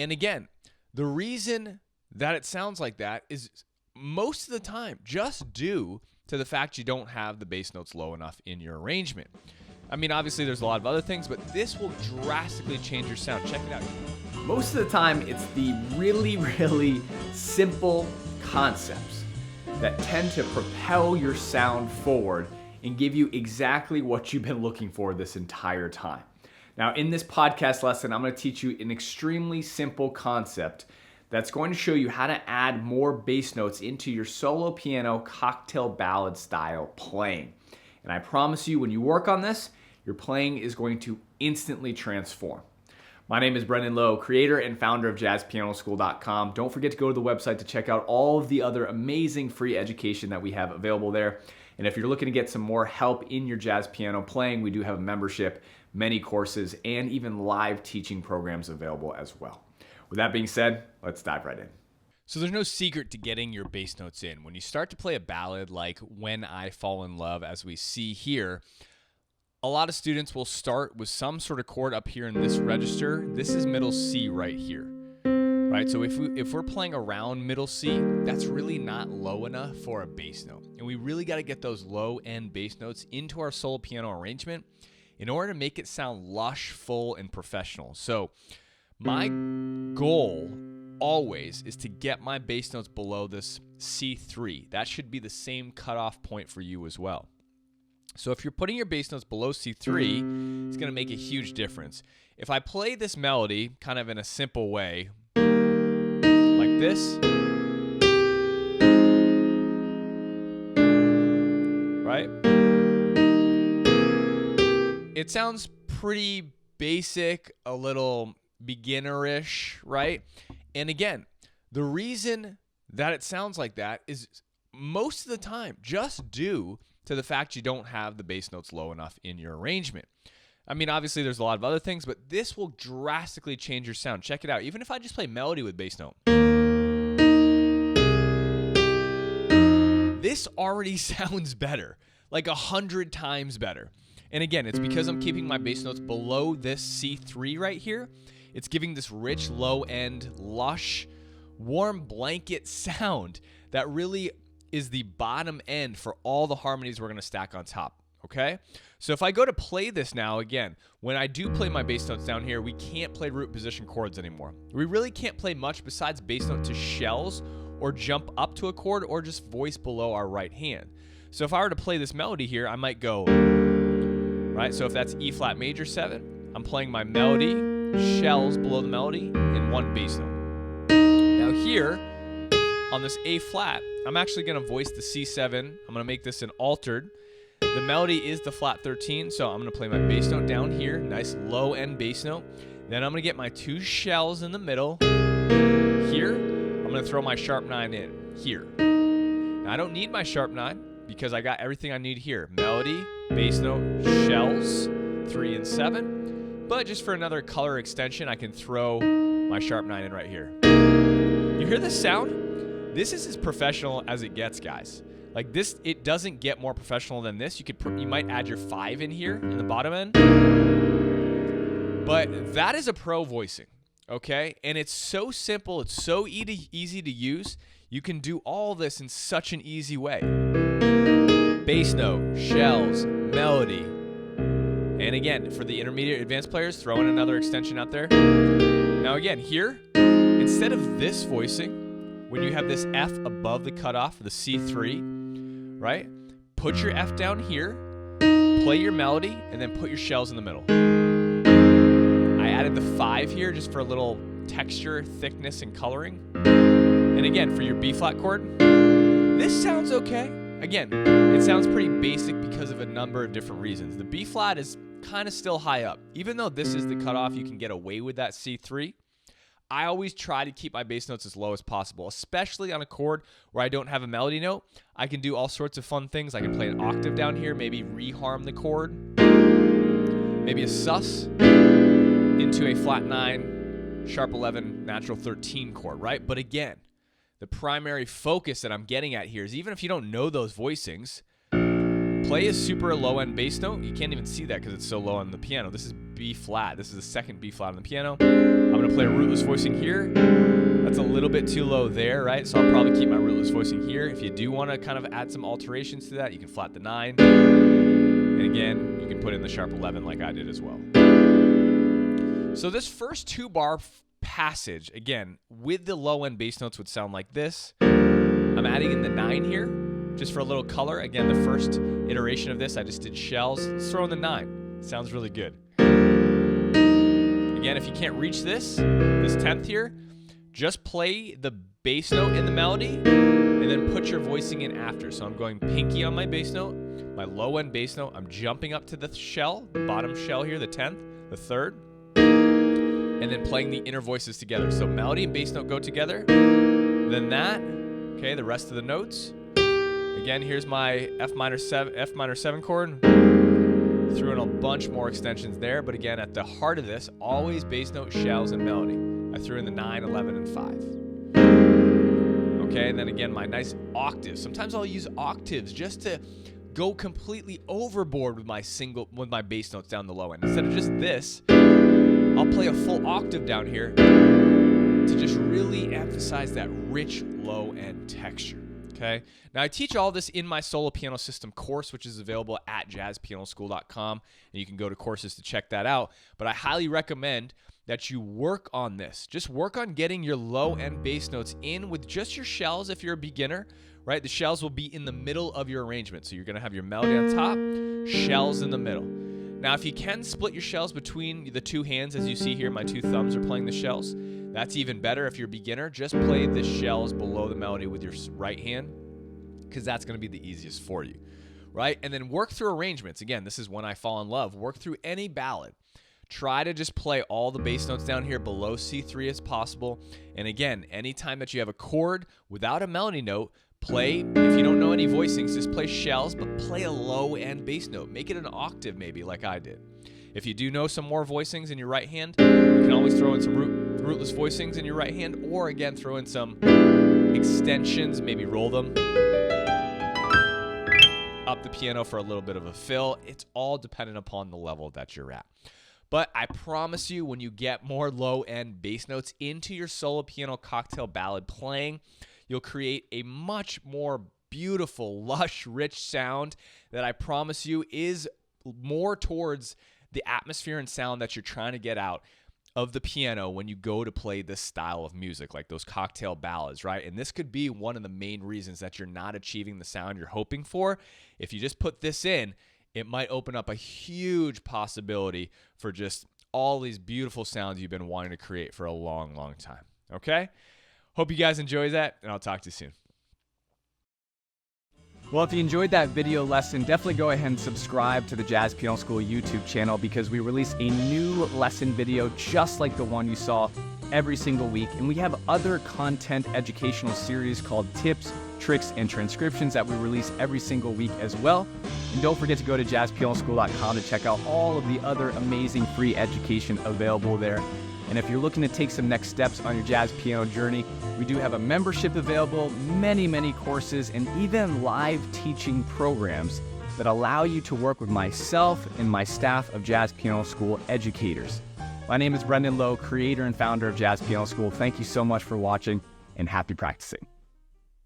And again, the reason that it sounds like that is most of the time just due to the fact you don't have the bass notes low enough in your arrangement. I mean, obviously there's a lot of other things, but this will drastically change your sound. Check it out. Most of the time, it's the really, really simple concepts that tend to propel your sound forward and give you exactly what you've been looking for this entire time. Now, in this podcast lesson, I'm going to teach you an extremely simple concept that's going to show you how to add more bass notes into your solo piano cocktail ballad style playing. And I promise you, when you work on this, your playing is going to instantly transform. My name is Brendan Lowe, creator and founder of JazzPianoSchool.com. Don't forget to go to the website to check out all of the other amazing free education that we have available there. And if you're looking to get some more help in your jazz piano playing, we do have a membership, many courses, and even live teaching programs available as well. With that being said, let's dive right in. So there's no secret to getting your bass notes in. When you start to play a ballad like When I Fall in Love, as we see here, a lot of students will start with some sort of chord up here in this register. This is middle C right here, right? So if we're playing around middle C, that's really not low enough for a bass note. And we really got to get those low-end bass notes into our solo piano arrangement in order to make it sound lush, full, and professional. So my goal always is to get my bass notes below this C3. That should be the same cutoff point for you as well. So if you're putting your bass notes below C3, it's going to make a huge difference. If I play this melody kind of in a simple way, like this, right? It sounds pretty basic, a little beginnerish, right? And again, the reason that it sounds like that is most of the time just due to the fact you don't have the bass notes low enough in your arrangement. I mean, obviously there's a lot of other things, but this will drastically change your sound. Check it out. Even if I just play melody with bass note, this already sounds better, like 100 times better. And again, it's because I'm keeping my bass notes below this C3 right here. It's giving this rich, low-end, lush, warm blanket sound that really is the bottom end for all the harmonies we're going to stack on top, okay? So if I go to play this now, again, when I do play my bass notes down here, we can't play root position chords anymore. We really can't play much besides bass note to shells or jump up to a chord or just voice below our right hand. So if I were to play this melody here, I might go, right? So if that's E flat major 7, I'm playing my melody, shells below the melody, and one bass note. Now here, on this A flat, I'm actually going to voice the C7. I'm going to make this an altered. The melody is the flat 13, so I'm going to play my bass note down here, nice low end bass note. Then I'm going to get my two shells in the middle here. I'm going to throw my sharp 9 in here. Now I don't need my sharp 9 because I got everything I need here. Melody, bass note, shells, 3 and 7. But just for another color extension, I can throw my sharp 9 in right here. You hear this sound? This is as professional as it gets, guys. Like this, it doesn't get more professional than this. You might add your 5 in here in the bottom end. But that is a pro voicing, okay? And it's so simple. It's so easy to use. You can do all this in such an easy way. Bass note, shells, melody. And again, for the intermediate advanced players, throw in another extension out there. Now again, here, instead of this voicing, when you have this F above the cutoff, the C3, right? Put your F down here, play your melody, and then put your shells in the middle. I added the 5 here just for a little texture, thickness, and coloring. And again, for your B flat chord, this sounds okay. Again, it sounds pretty basic because of a number of different reasons. The B flat is kind of still high up. Even though this is the cutoff, you can get away with that C3. I always try to keep my bass notes as low as possible, especially on a chord where I don't have a melody note. I can do all sorts of fun things. I can play an octave down here, maybe reharm the chord, maybe a sus into a flat 9, sharp 11, natural 13 chord, right? But again, the primary focus that I'm getting at here is even if you don't know those voicings, play a super low-end bass note. You can't even see that because it's so low on the piano. This is B flat. This is the second B flat on the piano. I'm going to play a rootless voicing here. That's a little bit too low there, right? So I'll probably keep my rootless voicing here. If you do want to kind of add some alterations to that, you can flat the 9. And again, you can put in the sharp 11 like I did as well. So this first 2-bar passage, again, with the low end bass notes would sound like this. I'm adding in the 9 here, just for a little color. Again, the first iteration of this, I just did shells. Let's throw in the 9. It sounds really good. Again, if you can't reach this 10th here, just play the bass note in the melody and then put your voicing in after. So I'm going pinky on my bass note, my low end bass note. I'm jumping up to the shell, the bottom shell here, the 10th, the 3rd, and then playing the inner voices together. So melody and bass note go together, then that, okay, the rest of the notes. Again, here's my F minor 7 chord. Threw in a bunch more extensions there, but again, at the heart of this, always bass note, shells, and melody. I threw in the 9, 11, and 5. Okay, and then again, my nice octaves. Sometimes I'll use octaves just to go completely overboard with my bass notes down the low end. Instead of just this, I'll play a full octave down here to just really emphasize that rich low end texture. Okay. Now I teach all this in my solo piano system course, which is available at jazzpianoschool.com, and you can go to courses to check that out. But I highly recommend that you work on this. Just work on getting your low end bass notes in with just your shells if you're a beginner, right? The shells will be in the middle of your arrangement. So you're going to have your melody on top, shells in the middle. Now, if you can split your shells between the 2 hands, as you see here, my 2 thumbs are playing the shells. That's even better. If you're a beginner, just play the shells below the melody with your right hand, because that's going to be the easiest for you, right? And then work through arrangements. Again, this is when I fall in love. Work through any ballad. Try to just play all the bass notes down here below C3 as possible. And again, anytime that you have a chord without a melody note, play, if you don't know any voicings, just play shells, but play a low end bass note. Make it an octave maybe, like I did. If you do know some more voicings in your right hand, you can always throw in some rootless voicings in your right hand, or again, throw in some extensions, maybe roll them up the piano for a little bit of a fill. It's all dependent upon the level that you're at. But I promise you, when you get more low-end bass notes into your solo piano cocktail ballad playing, you'll create a much more beautiful, lush, rich sound that I promise you is more towards the atmosphere and sound that you're trying to get out of the piano when you go to play this style of music, like those cocktail ballads, right? And this could be one of the main reasons that you're not achieving the sound you're hoping for. If you just put this in, it might open up a huge possibility for just all these beautiful sounds you've been wanting to create for a long, long time. Okay? Hope you guys enjoy that, and I'll talk to you soon. Well, if you enjoyed that video lesson, definitely go ahead and subscribe to the Jazz Piano School YouTube channel, because we release a new lesson video just like the one you saw every single week. And we have other content educational series called Tips, Tricks, and Transcriptions that we release every single week as well. And don't forget to go to jazzpianoschool.com to check out all of the other amazing free education available there. And if you're looking to take some next steps on your jazz piano journey, we do have a membership available, many courses, and even live teaching programs that allow you to work with myself and my staff of Jazz Piano School educators. My name is Brendan Lowe, creator and founder of Jazz Piano School. Thank you so much for watching, and happy practicing.